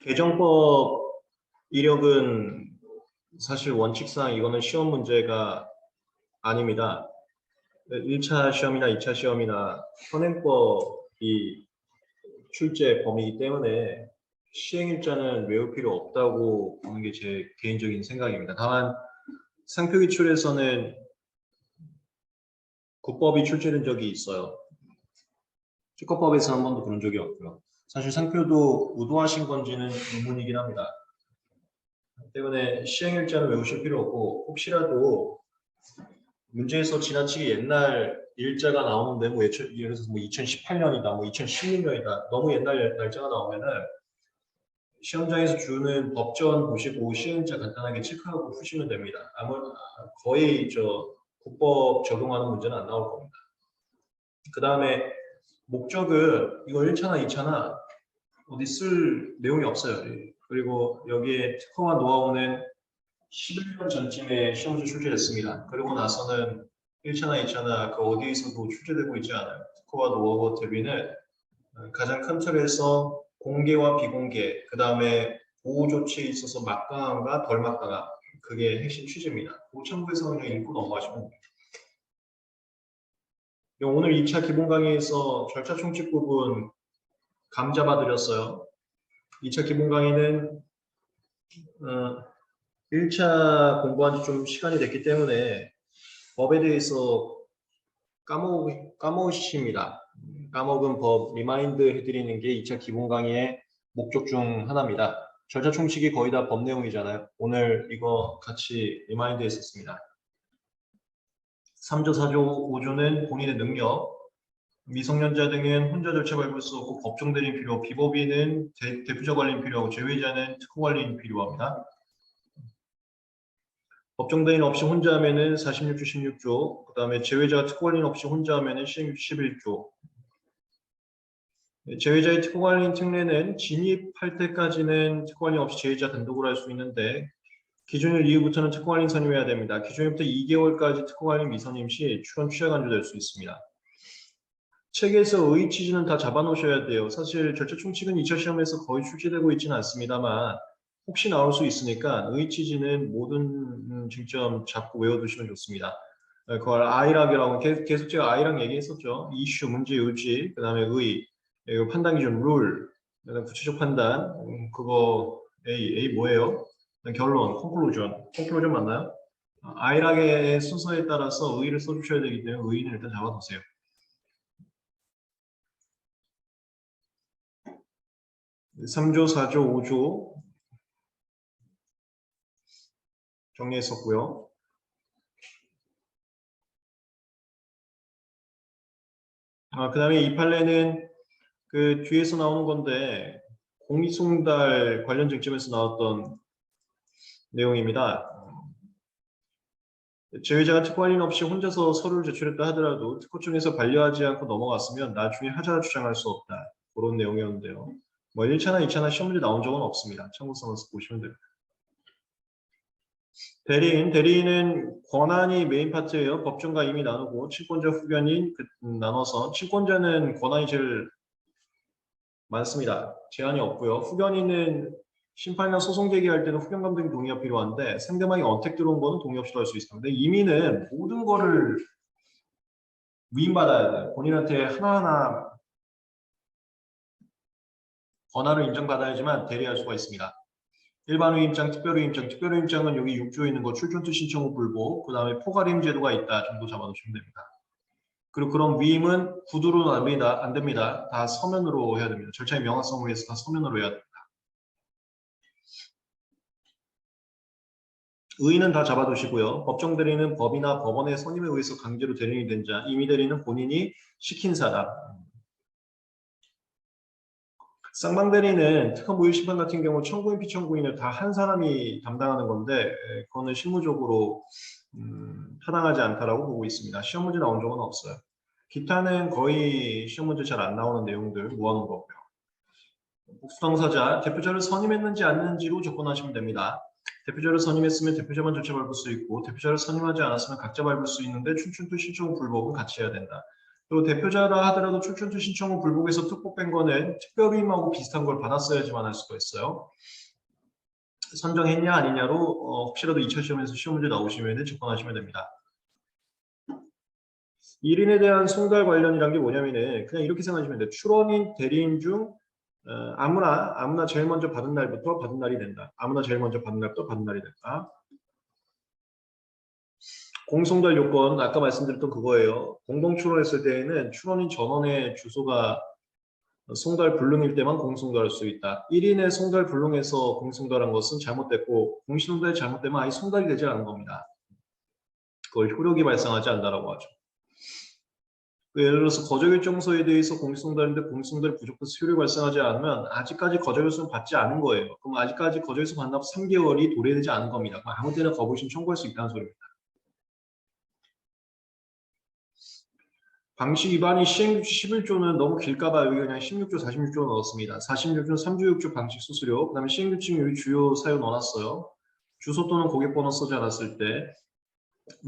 개정법 이력은 사실 원칙상 이거는 시험 문제가 아닙니다. 1차 시험이나 2차 시험이나 현행법이 출제 범위이기 때문에 시행일자는 외울 필요 없다고 보는 게 제 개인적인 생각입니다. 다만 상표 기출에서는 국법이 출제된 적이 있어요. 특허법에서 한 번도 그런 적이 없고요. 사실 상표도 의도하신 건지는 의문이긴 합니다. 때문에 시행일자는 외우실 필요 없고, 혹시라도 문제에서 지나치게 옛날 일자가 나오는데 예를 들어서 2018년이다, 2016년이다, 너무 옛날 날짜가 나오면은 시험장에서 주는 법전 보시고 시행일자 간단하게 체크하고 푸시면 됩니다. 거의 국법 적용하는 문제는 안 나올 겁니다. 그 다음에 목적은 이거 1차나 2차나 어디 쓸 내용이 없어요. 그리고 여기에 특허와 노하우는 11년 전쯤에 시험지 출제됐습니다. 그리고 나서는 1차나 2차나 그 어디에서도 출제되고 있지 않아요. 특허와 노하우 대비는 가장 큰 틀에서 공개와 비공개, 그 다음에 보호 조치에 있어서 막강함과 덜 막강함, 그게 핵심 취지입니다. 참고해서 그냥 읽고 넘어가시면 됩니다. 오늘 2차 기본 강의에서 절차 총칙 부분 감 잡아드렸어요. 2차 기본 강의는 1차 공부한 지 좀 시간이 됐기 때문에 법에 대해서 까먹으십니다. 까먹은 법 리마인드 해드리는 게 2차 기본 강의의 목적 중 하나입니다. 절차 총칙이 거의 다 법 내용이잖아요. 오늘 이거 같이 리마인드 했었습니다. 3조, 4조, 5조는 본인의 능력, 미성년자 등은 혼자 절차 밟을 수 없고 법정 대리인 필요, 비법인은 대표자 관리인 필요하고 제외자는 특허 관리인 필요합니다. 법정 대리인 없이 혼자 하면은 46조, 16조, 그 다음에 제외자가 특허 관리인 없이 혼자 하면은 시행규칙 11조. 제외자의 특허 관리인 특례는 진입할 때까지는 특허 관리인 없이 제외자 단독으로 할 수 있는데 기준일 이후부터는 특허 관리인 선임해야 됩니다. 기준일부터 2개월까지 특허 관리인 미선임 시 출원 취하 간주될 수 있습니다. 책에서 의 취지는 다 잡아놓으셔야 돼요. 사실 절차 총칙은 2차 시험에서 거의 출제되고 있지는 않습니다만 혹시 나올 수 있으니까 의 취지는 모든 쟁점 잡고 외워두시면 좋습니다. 그걸 아이락이라고 계속 제가 아이락 얘기했었죠. 이슈, 문제, 요지, 그 다음에 의, 그리고 판단 기준, 룰, 그다음 구체적 판단, 그거 A 뭐예요? 결론, 콘클루전 맞나요? 아이락의 순서에 따라서 의를 써주셔야 되기 때문에 의는 일단 잡아두세요. 3조, 4조, 5조 정리했었고요. 그 다음에 이 판례는 그 뒤에서 나오는 건데 공익송달 관련 쟁점에서 나왔던 내용입니다. 제외자가 특권인 없이 혼자서 서류를 제출했다 하더라도 특허청에서 반려하지 않고 넘어갔으면 나중에 하자를 주장할 수 없다. 그런 내용이었는데요. 1차나 2차나 시험 문제 나온 적은 없습니다. 참고서면서 보시면 됩니다. 대리인은 권한이 메인 파트예요. 법정과 이미 나누고 친권자, 후견인 나눠서 친권자는 권한이 제일 많습니다. 제한이 없고요. 후견인은 심판이나 소송 제기할 때는 후견 감독의 동의가 필요한데 상대방이 언택 들어온 거는 동의 없이도 할 수 있습니다. 근데 이민은 모든 거를 위임받아야 돼요. 본인한테 하나하나 권한을 인정받아야지만 대리할 수가 있습니다. 일반 위임장, 특별 위임장, 특별 위임장은 여기 6조에 있는 거 출전투 신청 후 불복, 그 다음에 포괄임 제도가 있다 정도 잡아놓으시면 됩니다. 그리고 그런 위임은 구두로는 안 됩니다. 다 서면으로 해야 됩니다. 절차의 명확성을 위해서 다 서면으로 해야 됩니다. 의의는 다 잡아두시고요. 법정 대리는 법이나 법원의 선임에 의해서 강제로 대리인이 된 자, 임의 대리는 본인이 시킨 사람. 쌍방 대리는 특허 무효 심판 같은 경우 청구인, 피청구인을 다 한 사람이 담당하는 건데 그거는 실무적으로 타당하지 않다라고 보고 있습니다. 시험 문제 나온 적은 없어요. 기타는 거의 시험 문제 잘 안 나오는 내용들 모아놓은 거고요. 복수당사자, 대표자를 선임했는지 안 했는지로 접근하시면 됩니다. 대표자를 선임했으면 대표자만 절차 밟을 수 있고 대표자를 선임하지 않았으면 각자 밟을 수 있는데 춘춘투 신청 불법은 같이 해야 된다. 또 대표자라 하더라도 출전투 신청 후 불복에서 특보 뺀 거는 특별임하고 비슷한 걸 받았어야지만 할 수가 있어요. 선정했냐 아니냐로 혹시라도 2차 시험에서 시험 문제 나오시면 접근하시면 됩니다. 1인에 대한 송달 관련이란 게 뭐냐면은 그냥 이렇게 생각하시면 돼요. 출원인, 대리인 중 아무나 제일 먼저 받은 날부터 받은 날이 된다. 아무나 제일 먼저 받은 날부터 받은 날이 된다. 공송달 요건 아까 말씀드렸던 그거예요. 공동 출원했을 때에는 출원인 전원의 주소가 송달 불능일 때만 공송달할 수 있다. 1인의 송달 불능에서 공송달한 것은 잘못됐고 공시송달이 잘못되면 아예 송달이 되지 않은 겁니다. 그걸 효력이 발생하지 않는다라고 하죠. 예를 들어서 거저결정서에 대해서 공시송달인데 공시송달이 부족해서 효력이 발생하지 않으면 아직까지 거저결정 받지 않은 거예요. 그럼 아직까지 거저결정 받는 3개월이 도래되지 않은 겁니다. 그럼 아무 때나 거부심 청구할 수 있다는 소리입니다. 방식 위반이 시행규칙 11조는 너무 길까봐 여기 그냥 16조, 46조 넣었습니다. 46조는 3주 6조 방식 수수료, 그 다음에 시행규칙 여기 주요 사유 넣어놨어요. 주소 또는 고객번호 쓰지 않았을 때,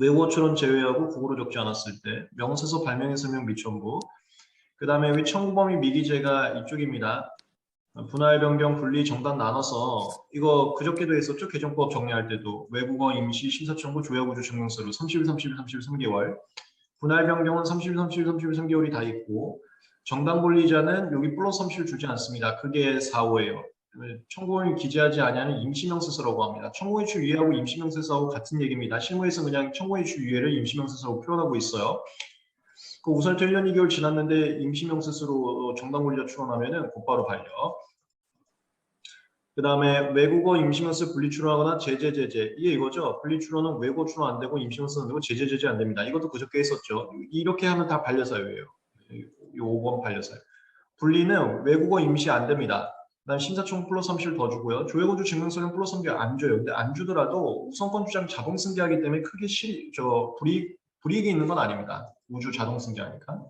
외국어처럼 제외하고 국어로 적지 않았을 때, 명세서 발명의 설명 미첨부, 그 다음에 여기 청구범위 미기재가 이쪽입니다. 분할 변경 분리 정단 나눠서 이거 그저께도 했었죠. 개정법 정리할 때도 외국어 임시 심사청구 조약우주 증명서로 30일 30일 30일 3개월 분할 변경은 30일 30일 30일 3개월이 다 있고 정당 권리자는 여기 플러스 30일 주지 않습니다. 그게 4호예요. 청구권을 기재하지 아니하는 임시명세서라고 합니다. 청구인출 유예하고 임시명세서하고 같은 얘기입니다. 실무에서 그냥 청구인출 유예를 임시명세서로 표현하고 있어요. 그 우선부터 1년 2개월 지났는데 임시명세서로 정당 권리자 출원하면은 곧바로 발려. 그 다음에 외국어 임시명세 분리출원하거나 제재 이게 이거죠. 분리출원은 외국어 출원 안 되고 임시명세 안 되고 제재 안 됩니다. 이것도 그저께 했었죠. 이렇게 하면 다 반려사유예요. 이 5번 반려사유. 분리는 외국어 임시 안 됩니다. 그다음 심사청 플러스 30을 더 주고요. 조회고주 증명서는 플러스 30을 안 줘요. 근데 안 주더라도 우선권 주장 자동 승계하기 때문에 크게 불이익이 있는 건 아닙니다. 우주 자동 승계하니까.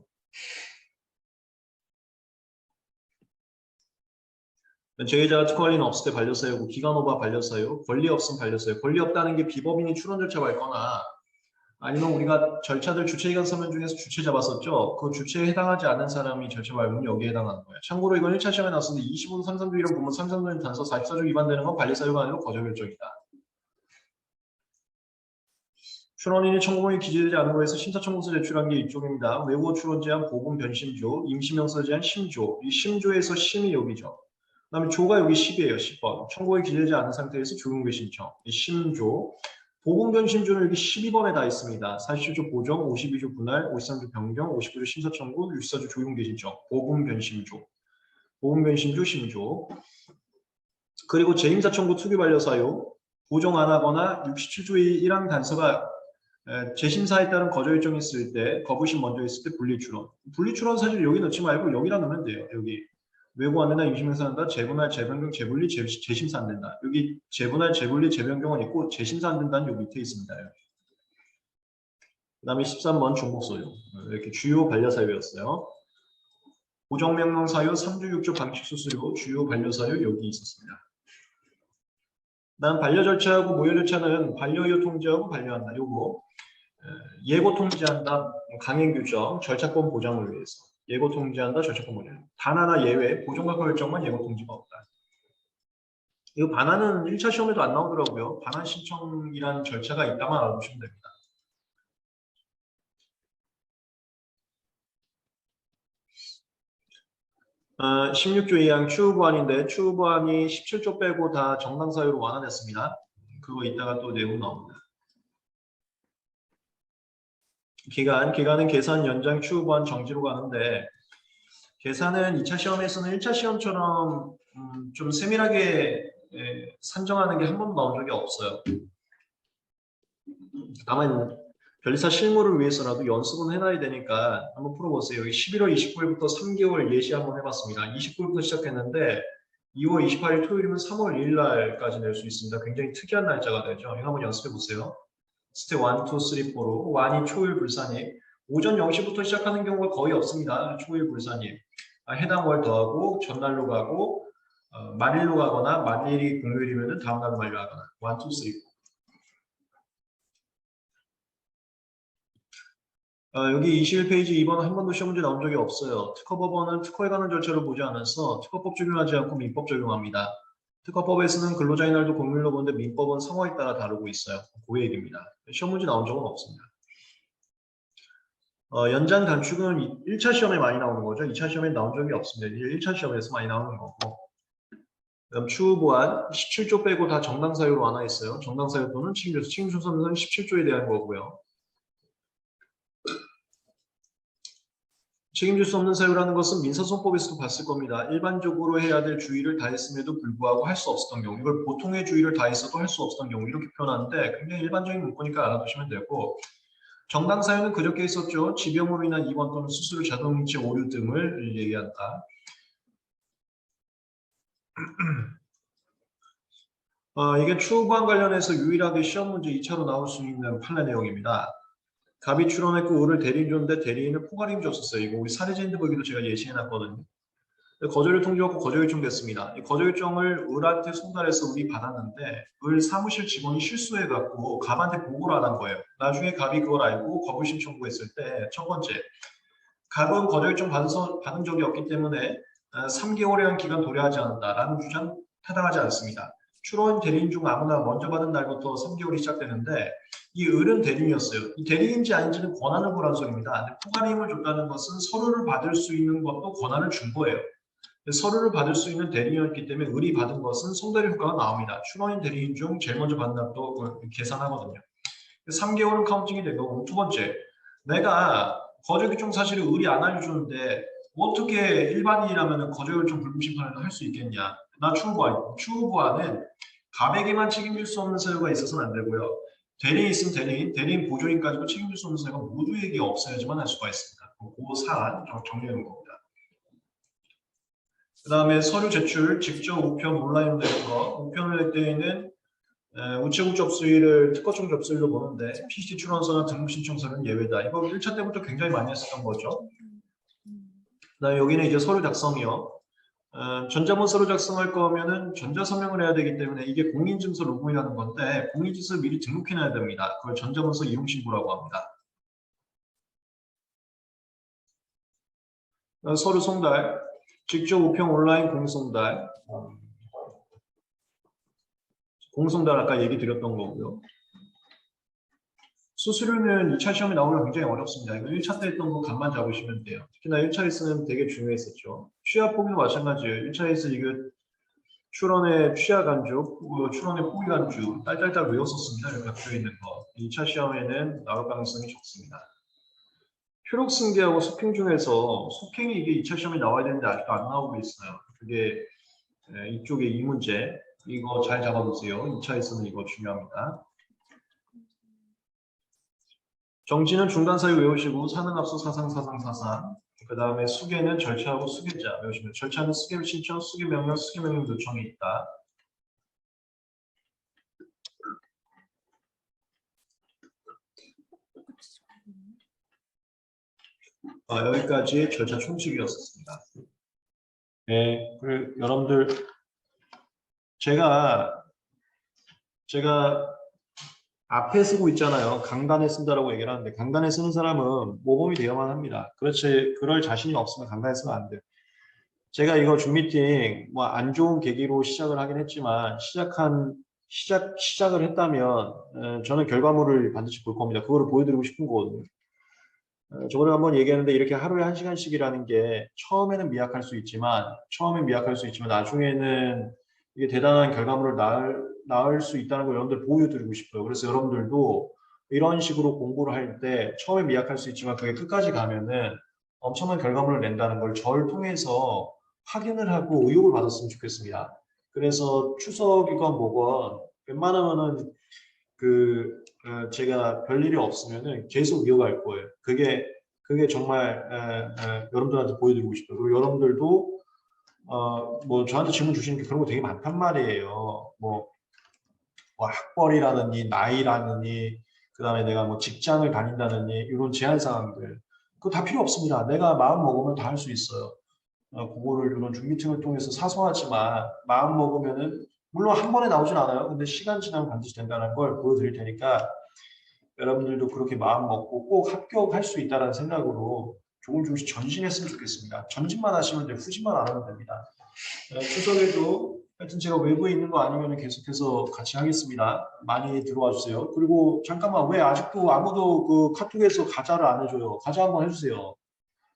제의자가 특허 관리는 없을 때 반려사유고 기간 오바 반려사유, 권리 없음 반려사유. 권리 없다는 게 비법인이 출원 절차 밟거나 아니면 우리가 절차들 주체기간 서면 중에서 주체 잡았었죠. 그 주체에 해당하지 않는 사람이 절차 밟으면 여기에 해당하는 거예요. 참고로 이건 1차 시험에 나왔었는데 25도 332 이런 부분 332 단서 44조 위반되는 건 반려사유가 아니라 거저결정이다. 출원인이 청구권이 기재되지 않은 거에서 심사청구서 제출한 게 이쪽입니다. 외국어 출원 제한 보금 변심조, 임시명서 제한 심조. 이 심조에서 심이 여기죠. 그 다음에 조가 여기 10이에요. 10번. 청구권이 기재되지 않은 상태에서 조용계 신청. 이 심조. 보금변심조는 여기 12번에 다 있습니다. 47조 보정, 52조 분할, 53조 변경, 59조 심사청구, 64조 조용계 신청. 보금변심조. 보금변심조 심조. 그리고 재임사청구 투기반려사유. 보정 안 하거나 67조의 1항 단서가 재심사에 따른 거절 일정이 있을 때 거부심 먼저 있을 때 분리출원. 분리출원 사실 여기 넣지 말고 여기다 넣으면 돼요. 여기. 외고 안 된다, 임시명세 한다, 재분할, 재변경, 재분리, 재심사 안 된다. 여기 재분할, 재분리, 재변경은 있고 재심사 안 된다는 여기 밑에 있습니다. 그 다음에 13번 중복소유. 이렇게 주요 반려사유였어요. 고정명령 사유 3주 6조 방식 수수료 주요 반려사유 여기 있었습니다. 난 반려 절차하고 모여 절차는 반려이유 통지하고 반려한다. 요거 예고 통지한다, 강행 규정, 절차권 보장을 위해서. 예고 통지한다, 절차권 보장. 단 하나 예외, 보정과 결정만 예고 통지가 없다. 이거 반환은 1차 시험에도 안 나오더라고요. 반환 신청이라는 절차가 있다만 알아두시면 됩니다. 어, 16조 2항 추후보안인데 추후보안이 17조 빼고 다 정당사유로 완화됐습니다. 그거 이따가 또 내용 나옵니다. 기간은 계산 연장 추후보안 정지로 가는데 계산은 2차 시험에서는 1차 시험처럼 좀 세밀하게 산정하는 게 한 번도 나온 적이 없어요. 다만 변리사 실무를 위해서라도 연습은 해놔야 되니까 한번 풀어보세요. 여기 11월 29일부터 3개월 예시 한번 해봤습니다. 29일부터 시작했는데 2월 28일 토요일이면 3월 1일 날까지 낼 수 있습니다. 굉장히 특이한 날짜가 되죠. 이거 한번 연습해보세요. 스텝 1, 2, 3, 4로 완이 초일 불산입. 오전 0시부터 시작하는 경우가 거의 없습니다. 초일 불산입. 해당 월 더하고 전날로 가고 만일로 가거나 만일이 공휴일이면 다음날 만료하거나 1, 2, 3, 4. 여기 21페이지 2번 한 번도 시험 문제 나온 적이 없어요. 특허법원은 특허에 관한 절차를 보지 않아서 특허법 적용하지 않고 민법 적용합니다. 특허법에서는 근로자의 날도 공휴일로 보는데 민법은 상황에 따라 다루고 있어요. 그 얘기입니다. 시험 문제 나온 적은 없습니다. 연장 단축은 1차 시험에 많이 나오는 거죠. 2차 시험에 나온 적이 없습니다. 이제 1차 시험에서 많이 나오는 거고. 그다음 추후 보완 17조 빼고 다 정당 사유로 완화 있어요. 정당 사유 또는 책임져서 책임소송은 17조에 대한 거고요. 책임질 수 없는 사유라는 것은 민사소송법에서도 봤을 겁니다. 일반적으로 해야 될 주의를 다했음에도 불구하고 할 수 없었던 경우, 이걸 보통의 주의를 다했어도 할 수 없었던 경우 이렇게 표현하는데 굉장히 일반적인 문구니까 알아두시면 되고, 정당 사유는 그저께 있었죠. 지병으로 인한 입원 또는 수술, 자동이체 오류 등을 얘기한다. 이게 추후 보완 관련해서 유일하게 시험 문제 2차로 나올 수 있는 판례 내용입니다. 갑이 출원했고 을을 대리인 줬는데 대리인을 포괄임 줬었어요. 이거 우리 사례자인들 보기도 제가 예시해놨거든요. 거절 요청받고 거절 요청됐습니다. 이 거절 요청을 을한테 송달해서 을이 받았는데 을 사무실 직원이 실수해갖고 갑한테 보고를 안 한 거예요. 나중에 갑이 그걸 알고 거부심 청구했을 때 첫 번째, 갑은 거절 요청 받은 적이 없기 때문에 3개월이라는 기간 도래하지 않는다라는 주장 타당하지 않습니다. 출원 대리인 중 아무나 먼저 받은 날부터 3개월이 시작되는데 이 을은 대리인이었어요. 이 대리인지 아닌지는 권한을 보라는 소리입니다. 포괄임을 줬다는 것은 서류를 받을 수 있는 것도 권한을 준 거예요. 서류를 받을 수 있는 대리인이었기 때문에 을이 받은 것은 송달의 효과가 나옵니다. 출원인 대리인 중 제일 먼저 받는 날도 계산하거든요. 3개월은 카운팅이 되고, 두 번째, 내가 거절 요청 사실을 을이 안 알려주는데 어떻게 일반인이라면 거절 요청 불금 심판을 할 수 있겠냐? 나 추후 보완은 갑에게만 책임질 수 없는 사유가 있어서는 안 되고요. 대리인 있으면 대리인 보조인 가지고 책임질 수 없는 사유가 모두에게 없어야지만 할 수가 있습니다. 그 사안 정리해 놓은 겁니다. 그 다음에 서류 제출, 직접 우편 온라인으로 되는 거. 우편을 낼 때에는 우체국 접수일을 특허청 접수일로 보는데 PC 출원서나 등록 신청서는 예외다. 이거 1차 때부터 굉장히 많이 했었던 거죠. 그다음에 여기는 이제 서류 작성이요. 전자문서로 작성할 거면은 전자서명을 해야 되기 때문에 이게 공인증서 로그인하는 건데 공인증서 미리 등록해놔야 됩니다. 그걸 전자문서 이용신고라고 합니다. 서류 송달, 직접 우편 온라인 공송달. 공송달 아까 얘기 드렸던 거고요. 수수료는 2차 시험에 나오면 굉장히 어렵습니다. 이거 1차 때 했던 거 간만 잡으시면 돼요. 특히나 1차에서는 되게 중요했었죠. 취하 포기도 마찬가지예요. 1차에서 이거 출원의 취하 간주, 출원의 포기 간주 딸딸딸 외웠었습니다. 여기 각주에 있는 거. 2차 시험에는 나올 가능성이 적습니다. 효력 승계하고 속행 중에서 속행이 이게 2차 시험에 나와야 되는데 아직도 안 나오고 있어요. 그게 이쪽에 이 문제. 이거 잘 잡아두세요. 2차에서는 이거 중요합니다. 정지는 중단 사유 외우시고 사능합수 사상. 그 다음에 수계는 절차하고 수계자 외우시면 절차는 수계 신청, 수계 명령, 수계 명령 요청이 있다. 여기까지 절차 총칙이었습니다. 네, 그리고 여러분들 제가 앞에 쓰고 있잖아요. 강단에 쓴다라고 얘기를 하는데 강단에 쓰는 사람은 모범이 되어야만 합니다. 그렇지 그럴 자신이 없으면 강단에 쓰면 안 돼요. 제가 이거 줌 미팅 뭐 안 좋은 계기로 시작을 하긴 했지만 시작을 했다면 저는 결과물을 반드시 볼 겁니다. 그거를 보여드리고 싶은 거거든요. 저번에 한번 얘기했는데 이렇게 하루에 1시간씩이라는 게 처음에는 미약할 수 있지만 나중에는 이게 대단한 결과물을 낳을 수 있다는 걸 여러분들 보여드리고 싶어요. 그래서 여러분들도 이런 식으로 공부를 할 때 처음에 미약할 수 있지만 그게 끝까지 가면은 엄청난 결과물을 낸다는 걸 저를 통해서 확인을 하고 의욕을 받았으면 좋겠습니다. 그래서 추석이건 뭐건 웬만하면은 제가 별일이 없으면은 계속 이어갈 거예요. 그게 정말 여러분들한테 보여드리고 싶어요. 그리고 여러분들도 뭐 저한테 질문 주시는 게 그런 거 되게 많단 말이에요. 뭐 학벌이라느니 나이라느니 그다음에 내가 뭐 직장을 다닌다느니 이런 제한 사항들 그거 다 필요 없습니다. 내가 마음 먹으면 다 할 수 있어요. 그거를 이런 준비팀을 통해서 사소하지만 마음 먹으면은 물론 한 번에 나오진 않아요. 근데 시간 지나면 반드시 된다는 걸 보여드릴 테니까 여러분들도 그렇게 마음 먹고 꼭 합격할 수 있다는 생각으로 조금씩 전진했으면 좋겠습니다. 전진만 하시면 돼요. 후진만 안 하면 됩니다. 추석에도 하여튼 제가 외부에 있는 거 아니면 계속해서 같이 하겠습니다. 많이 들어와 주세요. 그리고 잠깐만 왜 아직도 아무도 그 카톡에서 가자를 안 해줘요? 가자 한번 해주세요.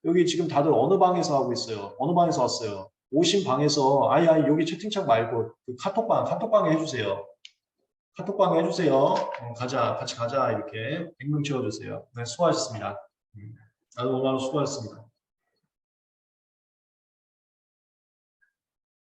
여기 지금 다들 어느 방에서 하고 있어요? 어느 방에서 왔어요? 오신 방에서 아니 여기 채팅창 말고 그 카톡방에 해주세요. 카톡방에 해주세요. 가자 같이 가자 이렇게 100명 채워주세요. 네, 수고하셨습니다. 오늘 수고하셨습니다.